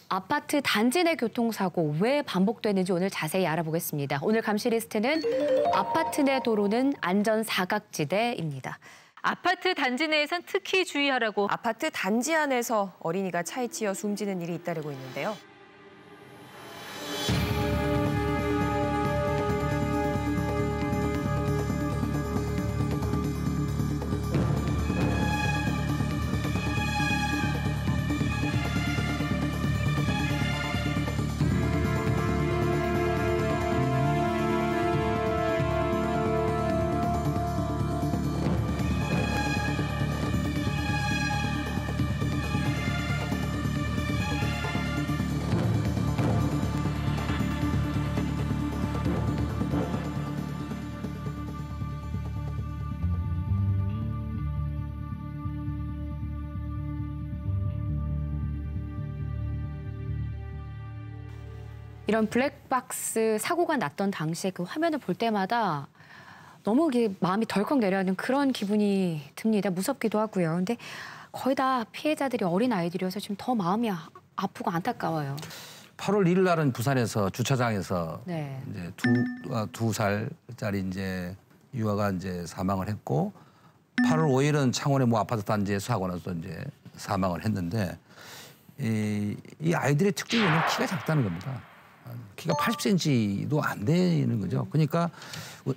아파트 단지 내 교통사고 왜 반복되는지 오늘 자세히 알아보겠습니다. 오늘 감시 리스트는 아파트 내 도로는 안전 사각지대입니다. 아파트 단지 내에선 특히 주의하라고. 아파트 단지 안에서 어린이가 차에 치여 숨지는 일이 잇따르고 있는데요. 이런 블랙박스 사고가 났던 당시에 그 화면을 볼 때마다 너무 마음이 덜컥 내려앉는 그런 기분이 듭니다. 무섭기도 하고요. 근데 거의 다 피해자들이 어린 아이들이어서 지금 더 마음이 아프고 안타까워요. 8월 1일 날은 부산에서 주차장에서 네. 이제 두 살짜리 이제 유아가 이제 사망을 했고 8월 5일은 창원의 모 아파트 단지에서 사고 나서 이제 사망을 했는데 이 아이들의 특징은 키가 작다는 겁니다. 키가 80cm도 안 되는 거죠. 그러니까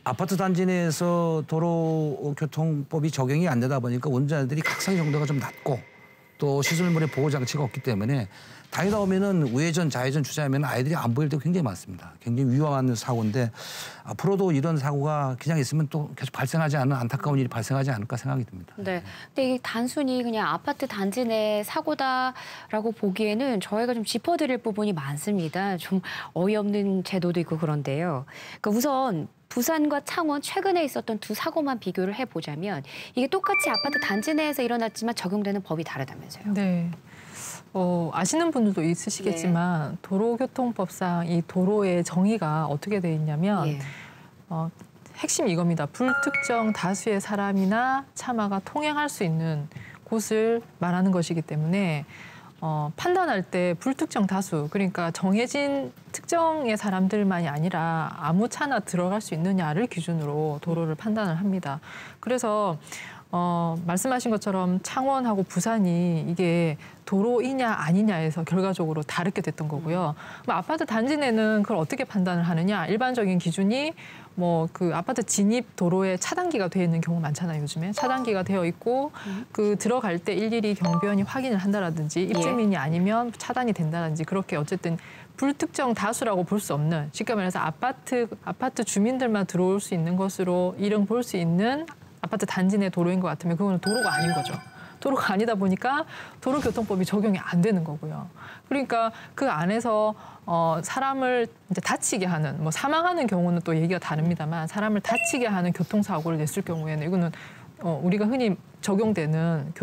아파트 단지 내에서 도로교통법이 적용이 안 되다 보니까 운전자들이 각성 정도가 좀 낮고 또 시설물의 보호 장치가 없기 때문에 다니다 오면은 우회전, 좌회전 주차하면 아이들이 안 보일 때가 굉장히 많습니다. 굉장히 위험한 사고인데 앞으로도 이런 사고가 그냥 있으면 또 계속 발생하지 않는 안타까운 일이 발생하지 않을까 생각이 듭니다. 네. 근데 이게 단순히 그냥 아파트 단지 내 사고다라고 보기에는 저희가 좀 짚어드릴 부분이 많습니다. 좀 어이없는 제도도 있고 그런데요. 그러니까 우선 부산과 창원 최근에 있었던 두 사고만 비교를 해보자면 이게 똑같이 아파트 단지 내에서 일어났지만 적용되는 법이 다르다면서요. 네. 아시는 분들도 있으시겠지만 예. 도로교통법상 이 도로의 정의가 어떻게 돼 있냐면 예. 핵심이 이겁니다. 불특정 다수의 사람이나 차마가 통행할 수 있는 곳을 말하는 것이기 때문에 판단할 때 불특정 다수, 그러니까 정해진 특정의 사람들만이 아니라 아무 차나 들어갈 수 있느냐를 기준으로 도로를 판단을 합니다. 그래서 말씀하신 것처럼 창원하고 부산이 이게 도로이냐 아니냐에서 결과적으로 다르게 됐던 거고요. 아파트 단지 내는 그걸 어떻게 판단을 하느냐. 일반적인 기준이 뭐 그 아파트 진입 도로에 차단기가 되어 있는 경우 많잖아요, 요즘에. 차단기가 되어 있고 그 들어갈 때 일일이 경비원이 확인을 한다라든지 입주민이 아니면 차단이 된다든지 그렇게 어쨌든 불특정 다수라고 볼 수 없는, 쉽게 말해서 아파트 주민들만 들어올 수 있는 것으로 이름 볼 수 있는 아파트 단지 내 도로인 것 같으면 그거는 도로가 아닌 거죠. 도로가 아니다 보니까 도로교통법이 적용이 안 되는 거고요. 그러니까 그 안에서 사람을 이제 다치게 하는, 뭐 사망하는 경우는 또 얘기가 다릅니다만 사람을 다치게 하는 교통사고를 냈을 경우에는 이거는 우리가 흔히 적용되는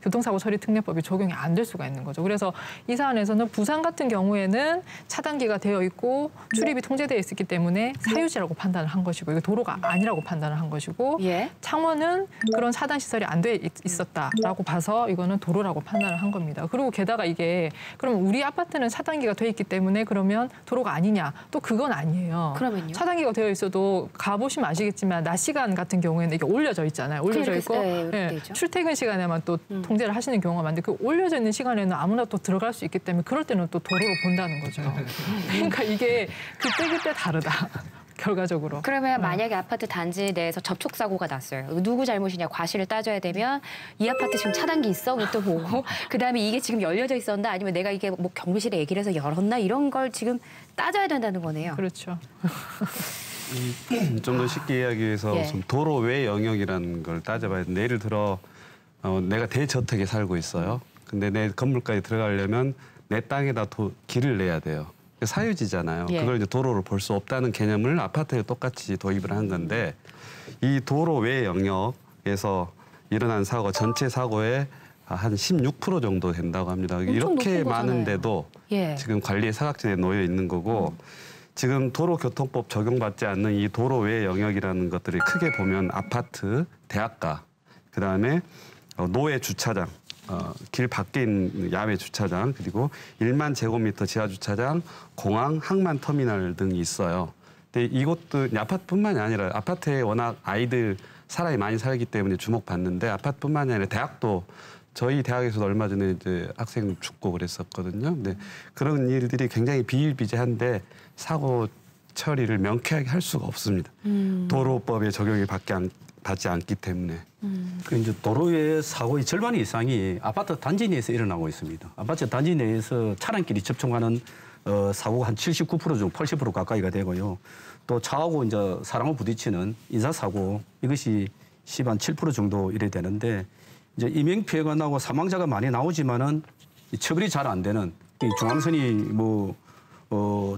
교통사고 처리 특례법이 적용이 안 될 수가 있는 거죠. 그래서 이 사안에서는 부산 같은 경우에는 차단기가 되어 있고 출입이 통제되어 있었기 때문에 사유지라고 판단을 한 것이고 이거 도로가 아니라고 판단을 한 것이고 예. 창원은 그런 차단 시설이 안 돼 있었다라고 봐서 이거는 도로라고 판단을 한 겁니다. 그리고 게다가 이게 그럼 우리 아파트는 차단기가 돼 있기 때문에 그러면 도로가 아니냐? 또 그건 아니에요. 그러면요? 차단기가 되어 있어도 가보시면 아시겠지만 낮 시간 같은 경우에는 이게 올려져 있잖아요. 올려져 있고 출퇴근 시간에만 또 통제를 하시는 경우가 많은데 그 올려져 있는 시간에는 아무나 또 들어갈 수 있기 때문에 그럴 때는 또 도로로 본다는 거죠. 그러니까 이게 그때 다르다. 결과적으로. 그러면 만약에 아파트 단지 내에서 접촉사고가 났어요. 누구 잘못이냐 과실을 따져야 되면 이 아파트 지금 차단기 있어? 또 보고 그다음에 이게 지금 열려져 있었나 아니면 내가 이게 뭐 경비실에 얘기를 해서 열었나 이런 걸 지금 따져야 된다는 거네요. 그렇죠. 좀 더 쉽게 이야기하기 위해서 예. 도로 외 영역이라는 걸 따져봐야 되는데 예를 들어 내가 대저택에 살고 있어요. 근데 내 건물까지 들어가려면 내 땅에다 길을 내야 돼요. 사유지잖아요. 예. 그걸 이제 도로로 볼 수 없다는 개념을 아파트에 똑같이 도입을 한 건데 이 도로 외 영역에서 일어난 사고 전체 사고의 한 16% 정도 된다고 합니다. 이렇게 많은데도 예. 지금 관리의 사각지대에 놓여 있는 거고 지금 도로교통법 적용받지 않는 이 도로 외 영역이라는 것들이 크게 보면 아파트, 대학가, 그다음에 노예 주차장 길 밖에 있는 야외 주차장 그리고 1만 제곱미터 지하 주차장, 공항, 항만 터미널 등이 있어요. 근데 이것도 아파트뿐만이 아니라 아파트에 워낙 아이들 사람이 많이 살기 때문에 주목받는데 아파트뿐만이 아니라 대학도 저희 대학에서도 얼마 전에 이제 학생 죽고 그랬었거든요. 근데 그런 일들이 굉장히 비일비재한데 사고 처리를 명쾌하게 할 수가 없습니다. 도로법의 적용이 받지 않기 때문에. 그 이제 도로의 사고의 절반 이상이 아파트 단지 내에서 일어나고 있습니다. 아파트 단지 내에서 차량끼리 접촉하는 사고가 한 79% 중 80% 가까이가 되고요. 또 차하고 이제 사람을 부딪히는 인사사고 이것이 7% 정도 이래 되는데 이제 인명피해가 나고 사망자가 많이 나오지만은 처벌이 잘 안 되는 이 중앙선이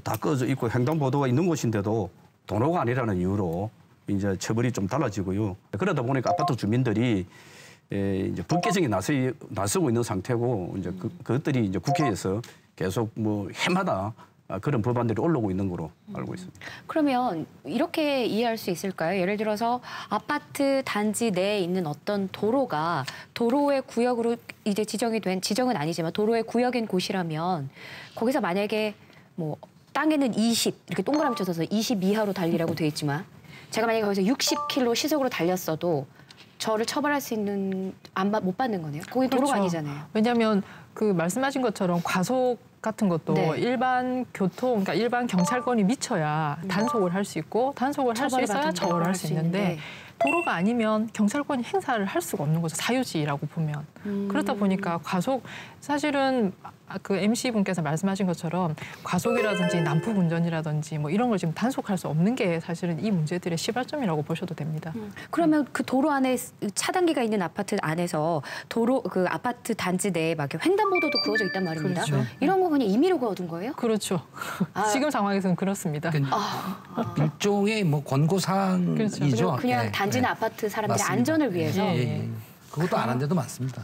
다 꺼져 있고 횡단보도가 있는 곳인데도 도로가 아니라는 이유로 이제 처벌이 좀 달라지고요. 그러다 보니까 아파트 주민들이 이제 불개정에 나서고 있는 상태고 이제 그것들이 이제 국회에서 계속 해마다 그런 법안들이 올라오고 있는 거로 알고 있습니다. 그러면 이렇게 이해할 수 있을까요? 예를 들어서 아파트 단지 내에 있는 어떤 도로가 도로의 구역으로 이제 지정은 아니지만 도로의 구역인 곳이라면 거기서 만약에 뭐 땅에는 20 이렇게 동그라미 쳐서 20 이하로 달리라고 돼 있지만 제가 만약에 거기서 60km 시속으로 달렸어도 저를 처벌할 수 있는 못 받는 거네요. 거기 도로가 그렇죠. 아니잖아요. 왜냐하면 그 말씀하신 것처럼 과속 같은 것도 네. 일반 교통, 그러니까 일반 경찰권이 미쳐야 단속을 할 수 있고 단속을 할 수 있어야 처벌을 할 수 있는데 도로가 아니면 경찰권이 행사를 할 수가 없는 거죠. 사유지라고 보면. 그렇다 보니까 과속 사실은 그 MC 분께서 말씀하신 것처럼 과속이라든지 난폭 운전이라든지 뭐 이런 걸 지금 단속할 수 없는 게 사실은 이 문제들의 시발점이라고 보셔도 됩니다. 그러면 그 도로 안에 차단기가 있는 아파트 안에서 그 아파트 단지 내에 막 횡단보도도 그어져 있단 말입니다. 그렇죠. 이런 거 그냥 임의로 그어둔 거예요? 그렇죠. 지금 상황에서는 그렇습니다. 일종의 뭐 권고사항이죠. 그렇죠. 그냥 단지나 아파트 사람들의 맞습니다. 안전을 위해서. 그것도 안 한 데도 많습니다.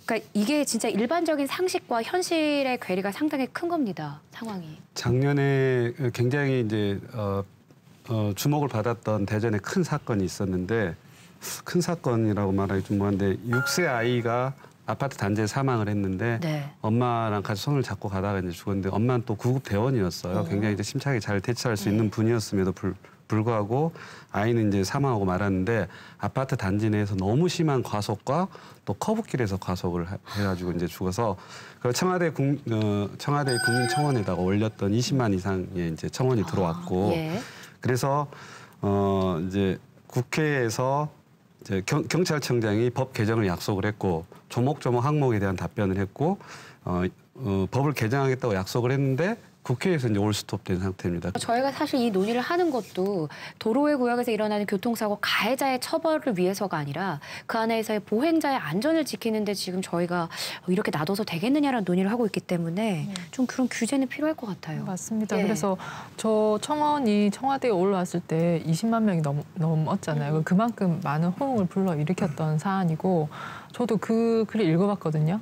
그러니까 이게 진짜 일반적인 상식과 현실의 괴리가 상당히 큰 겁니다. 상황이. 작년에 굉장히 이제 주목을 받았던 대전에 큰 사건이 있었는데 큰 사건이라고 말하기 좀 뭐한데 6세 아이가 아파트 단지에 사망을 했는데 네. 엄마랑 같이 손을 잡고 가다가 이제 죽었는데 엄마는 또 구급 대원이었어요. 굉장히 이제 심차게 잘 대처할 수 있는 분이었음에도 불구하고 아이는 이제 사망하고 말았는데 아파트 단지 내에서 너무 심한 과속과 또 커브길에서 과속을 해가지고 이제 죽어서 그 청와대 국민청원에다가 올렸던 20만 이상의 이제 청원이 들어왔고 예. 그래서 이제 국회에서 이제 경찰청장이 법 개정을 약속을 했고 조목조목 항목에 대한 답변을 했고 법을 개정하겠다고 약속을 했는데 국회에서 이제 올스톱된 상태입니다. 저희가 사실 이 논의를 하는 것도 도로의 구역에서 일어나는 교통사고 가해자의 처벌을 위해서가 아니라 그 안에서의 보행자의 안전을 지키는데 지금 저희가 이렇게 놔둬서 되겠느냐라는 논의를 하고 있기 때문에 좀 그런 규제는 필요할 것 같아요. 맞습니다. 예. 그래서 저 청원이 청와대에 올라왔을 때 20만 명이 넘었잖아요. 그만큼 많은 호응을 불러일으켰던 사안이고 저도 그 글을 읽어봤거든요.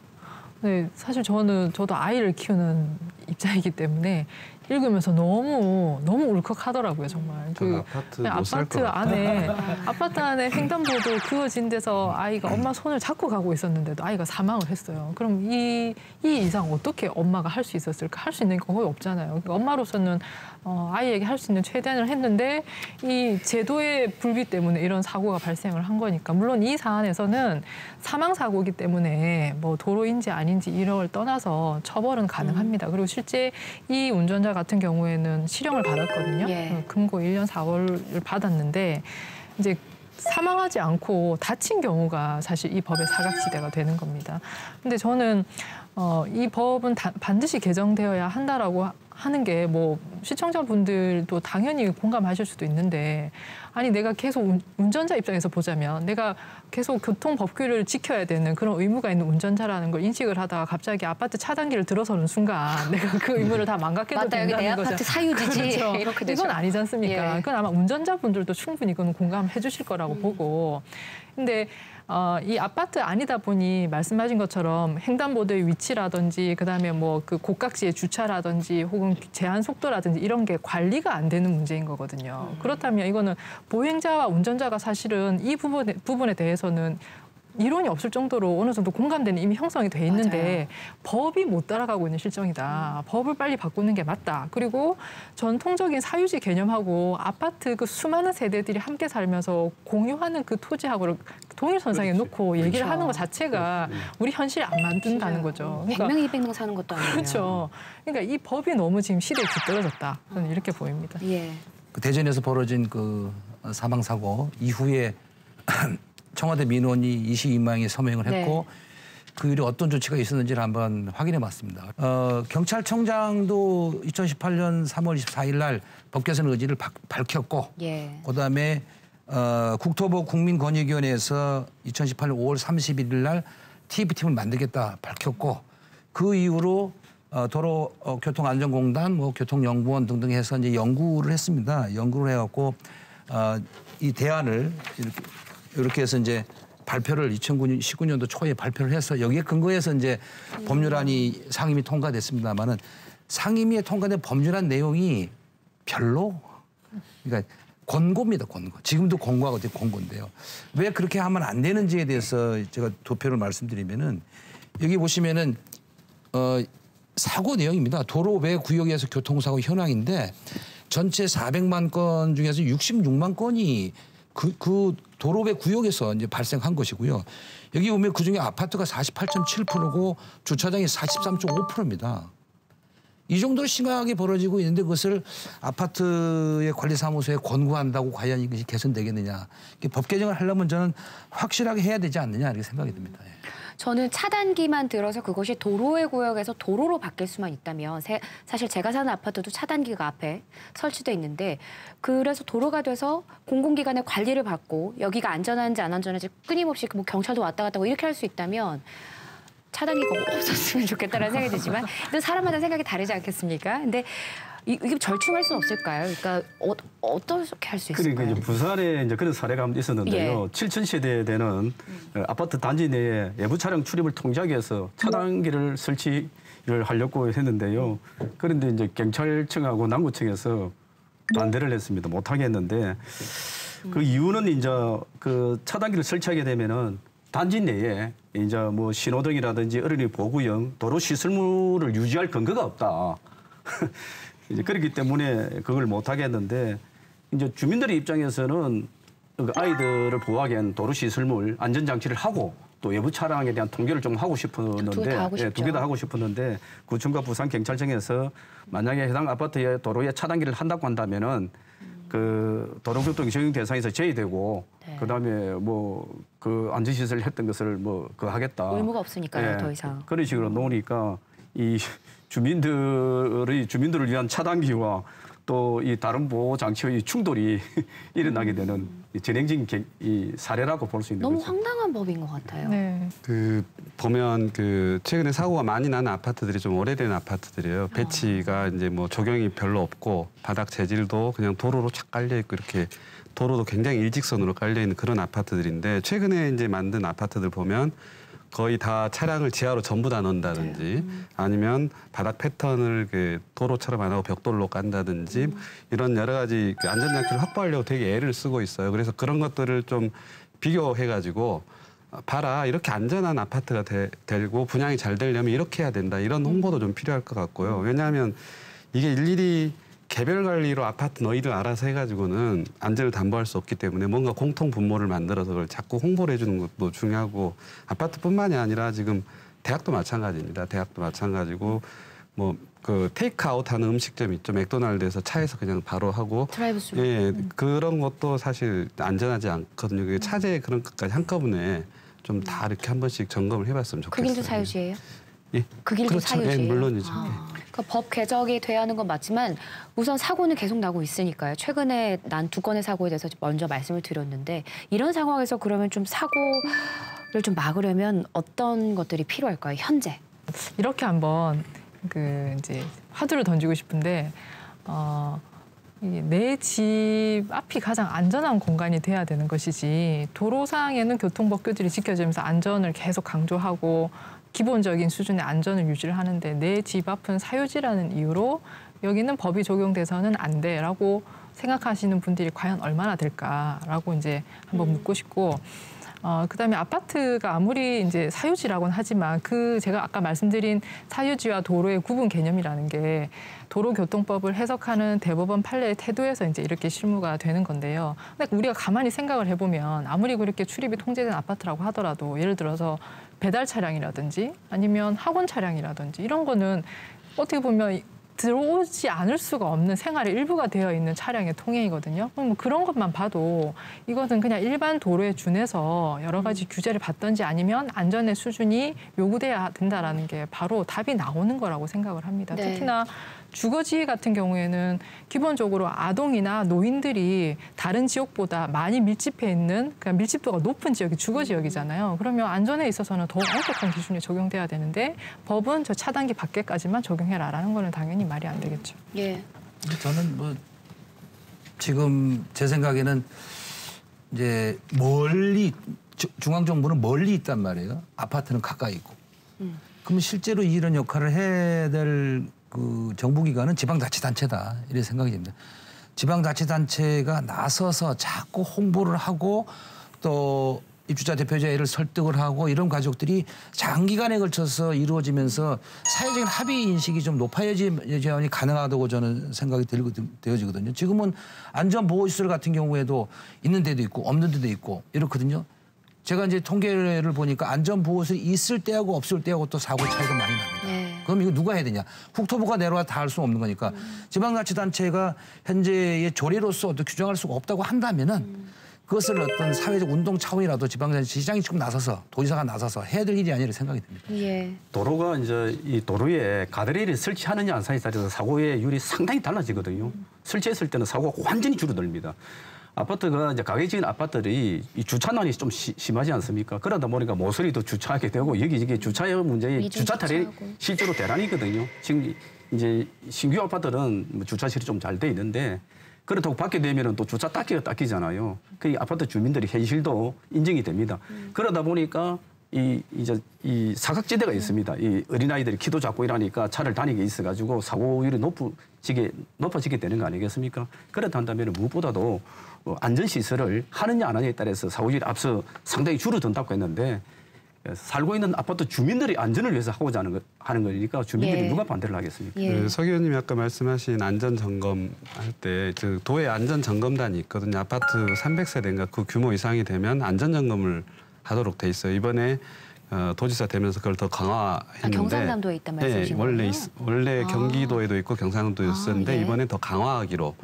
네, 사실 저도 아이를 키우는 입장이기 때문에 읽으면서 너무 울컥하더라고요, 정말. 아파트 안에 횡단보도 그어진 데서 아이가 엄마 손을 잡고 가고 있었는데도 아이가 사망을 했어요. 그럼 이 이상 어떻게 엄마가 할 수 있었을까? 할 수 있는 게 거의 없잖아요. 그러니까 엄마로서는 아이에게 할 수 있는 최대한을 했는데 이 제도의 불비 때문에 이런 사고가 발생을 한 거니까 물론 이 사안에서는 사망 사고이기 때문에 뭐 도로인지 아닌지 이런 걸 떠나서 처벌은 가능합니다. 그리고 실제 이 운전자 같은 경우에는 실형을 받았거든요. 예. 금고 1년 4월을 받았는데 이제 사망하지 않고 다친 경우가 사실 이 법의 사각지대가 되는 겁니다. 근데 저는 이 법은 반드시 개정되어야 한다라고 하는 게 뭐 시청자분들도 당연히 공감하실 수도 있는데 아니 내가 계속 운전자 입장에서 보자면 내가 계속 교통법규를 지켜야 되는 그런 의무가 있는 운전자라는 걸 인식을 하다가 갑자기 아파트 차단기를 들어서는 순간 내가 그 의무를 다 망각해도 맞다, 여기 된다는 내 거죠. 아파트 사유지지. 그렇죠. 이렇게 되죠. 이건 아니지 않습니까? 예. 그건 아마 운전자분들도 충분히 그건 공감해 주실 거라고 보고 근데 이 아파트 아니다 보니 말씀하신 것처럼 횡단보도의 위치라든지 그다음에 뭐 그 곡각지의 주차라든지 혹은 제한 속도라든지 이런 게 관리가 안 되는 문제인 거거든요. 그렇다면 이거는 보행자와 운전자가 사실은 이 부분에 대해서는 이론이 없을 정도로 어느 정도 공감대는 이미 형성이 돼 있는데 법이 못 따라가고 있는 실정이다. 법을 빨리 바꾸는 게 맞다. 그리고 전통적인 사유지 개념하고 아파트 그 수많은 세대들이 함께 살면서 공유하는 그 토지하고를 동일선상에 놓고 얘기를 하는 것 자체가 우리 현실에 안 맞는다는 거죠. 그러니까 100명, 200명 사는 것도 아니에요. 그렇죠. 그러니까 이 법이 너무 지금 시대에 뒤떨어졌다. 저는 이렇게 보입니다. 예. 그 대전에서 벌어진 그 사망 사고 이후에 청와대 민원이 22만에 서명을 했고 그 일에 어떤 조치가 있었는지를 한번 확인해 봤습니다. 경찰청장도 2018년 3월 24일 날 법 개선 의지를 밝혔고 그다음에 국토부 국민권익위원회에서 2018년 5월 31일 날 TF팀을 만들겠다 밝혔고 그 이후로 도로교통안전공단, 뭐 교통연구원 등등 해서 이제 연구를 했습니다. 연구를 해갖고 이 대안을 이렇게 해서 이제 발표를 2019년도 초에 발표를 해서 여기에 근거해서 이제 법률안이 상임위 통과됐습니다만은 상임위에 통과된 법률안 내용이 별로 그러니까 권고입니다, 권고. 지금도 권고하거든요, 권고인데요. 왜 그렇게 하면 안 되는지에 대해서 제가 도표를 말씀드리면은 여기 보시면은 사고 내용입니다. 도로 외 구역에서 교통사고 현황인데 전체 400만 건 중에서 66만 건이 그 도로 외 구역에서 이제 발생한 것이고요. 여기 보면 그중에 아파트가 48.7%고 주차장이 43.5%입니다. 이 정도로 심각하게 벌어지고 있는데 그것을 아파트의 관리사무소에 권고한다고 과연 이것이 개선되겠느냐. 법 개정을 하려면 저는 확실하게 해야 되지 않느냐 이렇게 생각이 듭니다. 저는 차단기만 들어서 그것이 도로의 구역에서 도로로 바뀔 수만 있다면 사실 제가 사는 아파트도 차단기가 앞에 설치돼 있는데 그래서 도로가 돼서 공공기관의 관리를 받고 여기가 안전한지 안 안전한지 끊임없이 뭐 경찰도 왔다 갔다 하고 이렇게 할 수 있다면 차단기가 없었으면 좋겠다는 생각이 들지만 근데 사람마다 생각이 다르지 않겠습니까? 근데 이게 절충할 수는 없을까요? 그러니까 어떻게 할 수 있을까요? 그러니까 이제 부산에 이제 그런 사례가 한번 있었는데요. 7,000세대 되는 아파트 단지 내에 외부 차량 출입을 통제하기 위해서 차단기를 설치를 하려고 했는데요. 그런데 이제 경찰청하고 남구청에서 반대를 했습니다. 못하게 했는데 그 이유는 이제 그 차단기를 설치하게 되면은 단지 내에 이제 뭐 신호등이라든지 어린이 보구형 도로 시설물을 유지할 근거가 없다. 이제 그렇기 때문에 그걸 못 하겠는데 이제 주민들의 입장에서는 아이들을 보호하기 위한 도로 시설물 안전 장치를 하고 또 외부 차량에 대한 통제를 좀 하고 싶었는데 두 개 다 하고 싶었는데 구청과 부산 경찰청에서 만약에 해당 아파트의 도로에 차단기를 한다고 한다면은 그 도로교통 적용 대상에서 제외되고 그다음에 뭐 그 안전시설 했던 것을 뭐 그 하겠다. 의무가 없으니까요, 더 이상. 그런 식으로 놓으니까 이 주민들을 위한 차단기와 또 이 다른 보호 장치의 충돌이 일어나게 되는 진행적인 이 사례라고 볼 수 있는 너무 거죠. 황당한 법인 것 같아요. 네. 그 보면 그 최근에 사고가 많이 나는 아파트들이 좀 오래된 아파트들이에요. 배치가 이제 뭐 조경이 별로 없고 바닥 재질도 그냥 도로로 착 깔려 있고 이렇게 도로도 굉장히 일직선으로 깔려 있는 그런 아파트들인데 최근에 이제 만든 아파트들 보면 거의 다 차량을 지하로 전부 다 넣는다든지 아니면 바닥 패턴을 그 도로처럼 안 하고 벽돌로 깐다든지 이런 여러 가지 그 안전장치를 확보하려고 되게 애를 쓰고 있어요. 그래서 그런 것들을 좀 비교해가지고 봐라 이렇게 안전한 아파트가 되고 분양이 잘 되려면 이렇게 해야 된다. 이런 홍보도 좀 필요할 것 같고요. 왜냐하면 이게 일일이 개별 관리로 아파트 너희들 알아서 해가지고는 안전을 담보할 수 없기 때문에 뭔가 공통 분모를 만들어서 그걸 자꾸 홍보를 해주는 것도 중요하고 아파트뿐만이 아니라 지금 대학도 마찬가지입니다. 대학도 마찬가지고 뭐 그 테이크아웃 하는 음식점 있죠. 맥도날드에서 차에서 그냥 바로 하고 드라이브스루. 예, 그런 것도 사실 안전하지 않거든요. 그게 차제 그런 것까지 한꺼번에 좀 다 이렇게 한 번씩 점검을 해봤으면 좋겠어요. 그 길도 사유지예요? 예. 그 길도 그렇죠. 사유지예요? 예, 물론이죠. 그러니까 법 개정이 돼야 하는 건 맞지만 우선 사고는 계속 나고 있으니까요. 최근에 난 2건의 사고에 대해서 먼저 말씀을 드렸는데 이런 상황에서 그러면 좀 사고를 좀 막으려면 어떤 것들이 필요할까요? 현재. 이렇게 한번 그 이제 화두를 던지고 싶은데 내 집 앞이 가장 안전한 공간이 돼야 되는 것이지 도로상에는 교통법규들이 지켜지면서 안전을 계속 강조하고 기본적인 수준의 안전을 유지를 하는데 내 집 앞은 사유지라는 이유로 여기는 법이 적용돼서는 안 돼라고 생각하시는 분들이 과연 얼마나 될까라고 이제 한번 묻고 싶고 그다음에 아파트가 아무리 이제 사유지라고는 하지만 제가 아까 말씀드린 사유지와 도로의 구분 개념이라는 게 도로교통법을 해석하는 대법원 판례의 태도에서 이제 이렇게 실무가 되는 건데요. 근데 우리가 가만히 생각을 해보면 아무리 그렇게 출입이 통제된 아파트라고 하더라도 예를 들어서 배달 차량이라든지 아니면 학원 차량이라든지 이런 거는 어떻게 보면 들어오지 않을 수가 없는 생활의 일부가 되어 있는 차량의 통행이거든요. 그럼 뭐 그런 것만 봐도 이것은 그냥 일반 도로에 준해서 여러 가지 규제를 받든지 아니면 안전의 수준이 요구돼야 된다라는 게 바로 답이 나오는 거라고 생각을 합니다. 네. 특히나 주거지 같은 경우에는 기본적으로 아동이나 노인들이 다른 지역보다 많이 밀집해 있는 그러니까 밀집도가 높은 지역이 주거 지역이잖아요. 그러면 안전에 있어서는 더 엄격한 기준이 적용돼야 되는데 법은 저 차단기 밖에까지만 적용해라라는 거는 당연히 말이 안 되겠죠. 예. 저는 뭐 지금 제 생각에는 이제 멀리 중앙정부는 멀리 있단 말이에요. 아파트는 가까이 있고. 그러면 실제로 이런 역할을 해야 될 그 정부기관은 지방자치단체다 이렇게 생각이 됩니다. 지방자치단체가 나서서 자꾸 홍보를 하고 또 입주자 대표자를 설득을 하고 이런 과정들이 장기간에 걸쳐서 이루어지면서 사회적인 합의 인식이 좀 높아야지 가능하다고 저는 생각이 되어지거든요. 지금은 안전보호시설 같은 경우에도 있는 데도 있고 없는 데도 있고 이렇거든요. 제가 이제 통계를 보니까 안전보호시설이 있을 때하고 없을 때하고 또 사고 차이가 많이 납니다. 네. 그럼 이거 누가 해야 되냐? 국토부가 내려와 다 할 수 없는 거니까 지방자치단체가 현재의 조례로서 어떻게 규정할 수가 없다고 한다면은 그것을 어떤 사회적 운동 차원이라도 지방자치시장이 지금 나서서 도지사가 나서서 해야 될 일이 아니라 생각이 듭니다. 예. 도로가 이제 이 도로에 가드레일을 설치하느냐 안 하느냐에 따라서 사고의 율이 상당히 달라지거든요. 설치했을 때는 사고가 완전히 줄어듭니다. 아파트가 이제 가게 지은 아파트들이 이 주차난이 좀 심하지 않습니까? 그러다 보니까 모서리도 주차하게 되고 여기 이게 주차의 문제에 주차 탈이 실제로 대란이거든요. 지금 이제 신규 아파트는 뭐 주차실이 좀 잘 돼 있는데 그렇다고 밖에 되면은 또 주차 닦기가 닦이잖아요. 그 아파트 주민들이 현실도 인정이 됩니다. 그러다 보니까 이 사각지대가 있습니다. 이 어린아이들이 키도 작고 이러니까 차를 다니게 있어가지고 사고율이 높아지게 되는 거 아니겠습니까? 그렇다면 무엇보다도 안전시설을 하느냐 안 하느냐에 따라서 사고율이 앞서 상당히 줄어든다고 했는데 살고 있는 아파트 주민들이 안전을 위해서 하고자 하는 거니까 주민들이 예. 누가 반대를 하겠습니까? 예. 그 서 의원님이 아까 말씀하신 안전 점검 할 때 그 도에 안전 점검단이 있거든요. 아파트 300세대인가 그 규모 이상이 되면 안전 점검을 하도록 돼 있어요. 이번에 도지사 되면서 그걸 더 강화했는데 경상남도에 있단 말씀이신 거예요? 원래 경기도에도 있고 경상남도에 있었는데 예. 이번에 더 강화하기로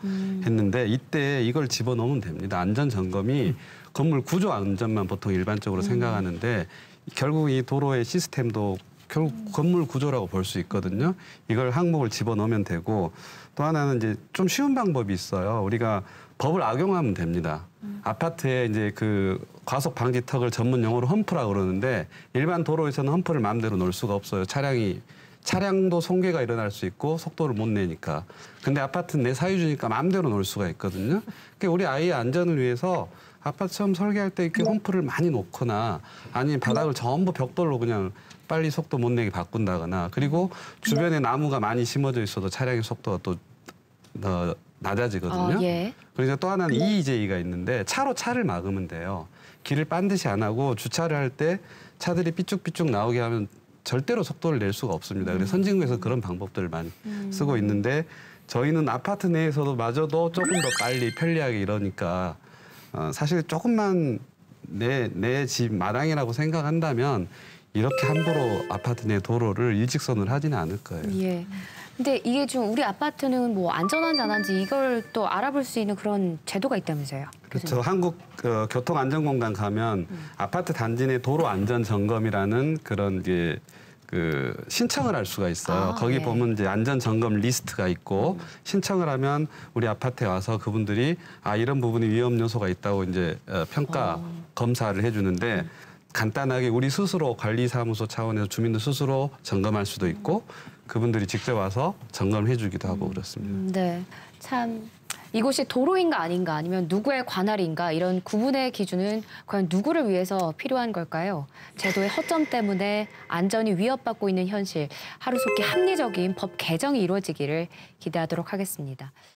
했는데 이때 이걸 집어넣으면 됩니다. 안전 점검이 건물 구조 안전만 보통 일반적으로 생각하는데 결국 이 도로의 시스템도 결국 건물 구조라고 볼 수 있거든요. 이걸 항목을 집어넣으면 되고 또 하나는 이제 좀 쉬운 방법이 있어요. 우리가 법을 악용하면 됩니다. 아파트에 이제 그 과속 방지턱을 전문 용어로 험프라고 그러는데 일반 도로에서는 험프를 마음대로 놓을 수가 없어요. 차량도 손괴가 일어날 수 있고 속도를 못 내니까. 근데 아파트는 내 사유지니까 마음대로 놓을 수가 있거든요. 그러니까 우리 아이의 안전을 위해서 아파트 처음 설계할 때 이렇게 홈프를 많이 놓거나 아니면 바닥을 전부 벽돌로 그냥 빨리 속도 못 내게 바꾼다거나 그리고 주변에 나무가 많이 심어져 있어도 차량의 속도가 또 낮아지거든요. 예. 그러니까 또 하나는 EEJ가 있는데 차로 차를 막으면 돼요. 길을 반드시 안 하고 주차를 할 때 차들이 삐쭉삐쭉 나오게 하면 절대로 속도를 낼 수가 없습니다. 그래서 선진국에서 그런 방법들을 많이 쓰고 있는데 저희는 아파트 내에서도 마저도 조금 더 빨리 편리하게 이러니까 사실 조금만 내 집 마당이라고 생각한다면 이렇게 함부로 아파트 내 도로를 일직선으로 하지는 않을 거예요. 예. 근데 이게 좀 우리 아파트는 뭐 안전한지 안 한지 이걸 또 알아볼 수 있는 그런 제도가 있다면서요? 그렇죠. 한국 교통안전공단 가면 아파트 단지 내 도로 안전 점검이라는 그런 게 신청을 할 수가 있어요. 거기 네. 보면 이제 안전 점검 리스트가 있고 신청을 하면 우리 아파트에 와서 그분들이 이런 부분이 위험 요소가 있다고 이제 평가 검사를 해주는데 간단하게 우리 스스로 관리사무소 차원에서 주민들 스스로 점검할 수도 있고 그분들이 직접 와서 점검을 해주기도 하고 그렇습니다. 네. 참 이곳이 도로인가 아닌가 아니면 누구의 관할인가 이런 구분의 기준은 과연 누구를 위해서 필요한 걸까요? 제도의 허점 때문에 안전이 위협받고 있는 현실, 하루속히 합리적인 법 개정이 이루어지기를 기대하도록 하겠습니다.